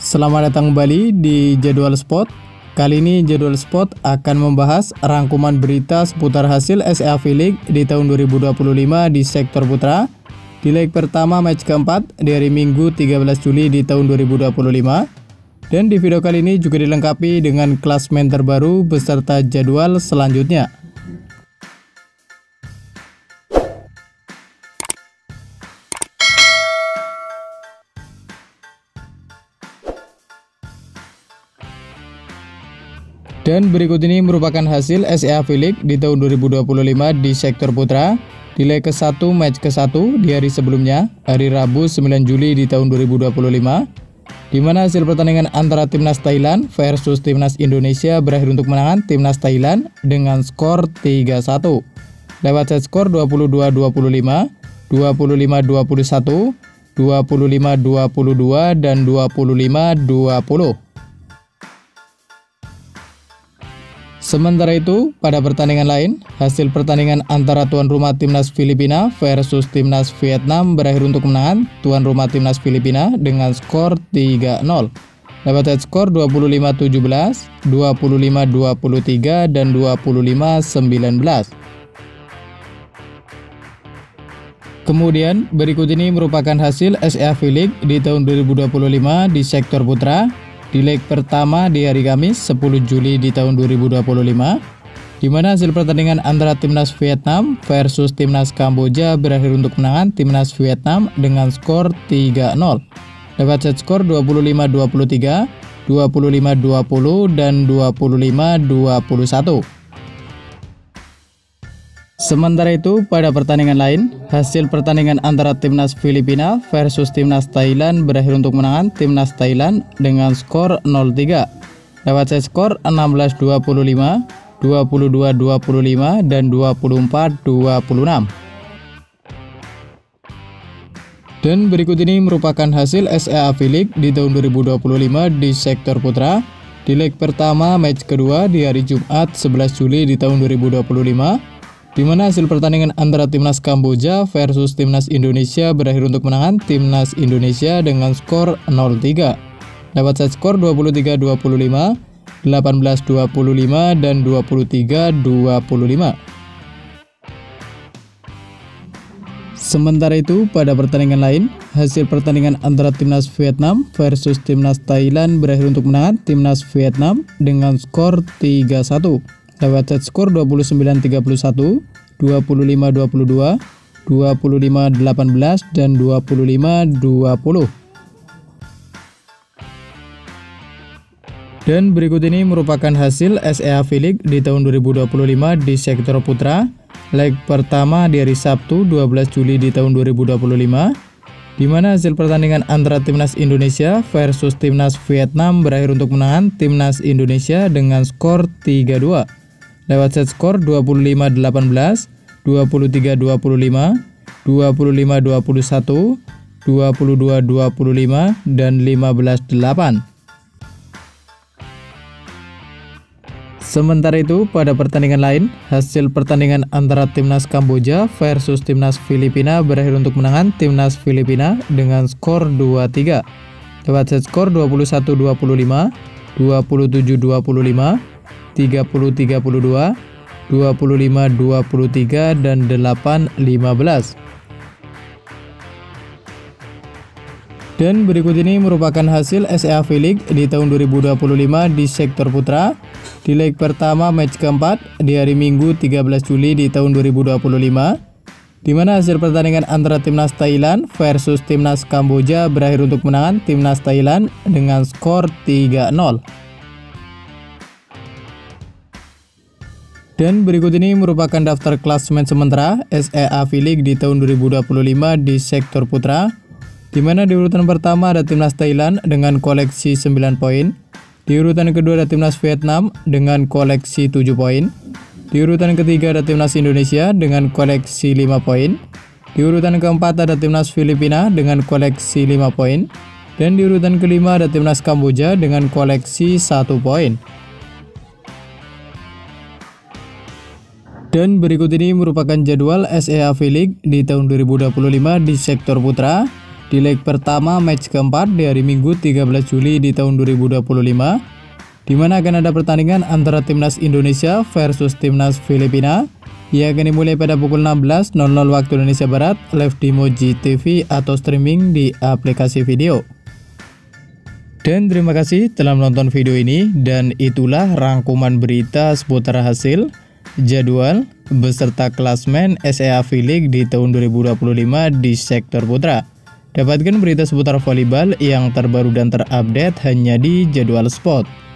Selamat datang kembali di Jadwal Sport. Kali ini Jadwal Sport akan membahas rangkuman berita seputar hasil SEA V-League di tahun 2025 di sektor putra. Di leg pertama match keempat di hari Minggu 13 Juli di tahun 2025. Dan di video kali ini juga dilengkapi dengan klasemen terbaru beserta jadwal selanjutnya. Dan berikut ini merupakan hasil SEA V-League di tahun 2025 di sektor putra. Di leg ke-1 match ke-1 di hari sebelumnya, hari Rabu 9 Juli di tahun 2025, di mana hasil pertandingan antara Timnas Thailand versus Timnas Indonesia berakhir untuk kemenangan Timnas Thailand dengan skor 3-1. Lewat set skor 22-25, 25-21, 25-22, dan 25-20. Sementara itu, pada pertandingan lain, hasil pertandingan antara tuan rumah Timnas Filipina versus Timnas Vietnam berakhir untuk kemenangan tuan rumah Timnas Filipina dengan skor 3-0. Lewat set skor 25-17, 25-23, dan 25-19. Kemudian, berikut ini merupakan hasil SEA V-League di tahun 2025 di sektor putra. Di leg pertama di hari Kamis 10 Juli di tahun 2025, di mana hasil pertandingan antara Timnas Vietnam versus Timnas Kamboja berakhir untuk kemenangan Timnas Vietnam dengan skor 3-0. Lewat set skor 25-23, 25-20, dan 25-21. Sementara itu, pada pertandingan lain, hasil pertandingan antara Timnas Filipina versus Timnas Thailand berakhir untuk kemenangan Timnas Thailand dengan skor 0-3. Lewat set skor 16-25, 22-25, dan 24-26. Dan berikut ini merupakan hasil SEA V-League di tahun 2025 di sektor putra. Di leg pertama match kedua di hari Jumat 11 Juli di tahun 2025, di mana hasil pertandingan antara Timnas Kamboja versus Timnas Indonesia berakhir untuk kemenangan Timnas Indonesia dengan skor 0-3. Lewat set skor 23-25, 18-25, dan 23-25. Sementara itu, pada pertandingan lain, hasil pertandingan antara Timnas Vietnam versus Timnas Thailand berakhir untuk kemenangan Timnas Vietnam dengan skor 3-1. Lewat set skor 29-31, 25-22, 25-18, dan 25-20. Dan berikut ini merupakan hasil SEA V-League di tahun 2025 di sektor putra. Leg pertama di hari Sabtu 12 Juli di tahun 2025, di mana hasil pertandingan antara Timnas Indonesia versus Timnas Vietnam berakhir untuk kemenangan Timnas Indonesia dengan skor 3-2. Lewat set skor 25-18, 23-25, 25-21, 22-25, dan 15-8. Sementara itu, pada pertandingan lain, hasil pertandingan antara Timnas Kamboja versus Timnas Filipina berakhir untuk kemenangan Timnas Filipina dengan skor 2-3. Lewat set skor 21-25, 27-25, 30-32, 25-23, dan 8-15. Dan berikut ini merupakan hasil SEA V-League di tahun 2025 di sektor putra. Di leg pertama match keempat di hari Minggu 13 Juli di tahun 2025, di mana hasil pertandingan antara Timnas Thailand versus Timnas Kamboja berakhir untuk kemenangan Timnas Thailand dengan skor 3-0. Dan berikut ini merupakan daftar klasemen sementara SEA V-League di tahun 2025 di sektor putra, di mana di urutan pertama ada Timnas Thailand dengan koleksi 9 poin, di urutan kedua ada Timnas Vietnam dengan koleksi 7 poin, di urutan ketiga ada Timnas Indonesia dengan koleksi 5 poin, di urutan keempat ada Timnas Filipina dengan koleksi 5 poin, dan di urutan kelima ada Timnas Kamboja dengan koleksi 1 poin. Dan berikut ini merupakan jadwal SEA V-League di tahun 2025 di sektor putra. di leg pertama match keempat di hari Minggu 13 Juli di tahun 2025, di mana akan ada pertandingan antara Timnas Indonesia versus Timnas Filipina yang akan dimulai pada pukul 16.00 waktu Indonesia Barat, live di Moji TV atau streaming di aplikasi video. Dan terima kasih telah menonton video ini, dan itulah rangkuman berita seputar hasil, jadwal, beserta klasmen SEA V-League di tahun 2025 di sektor putra. Dapatkan berita seputar volleyball yang terbaru dan terupdate hanya di Jadwal Sport.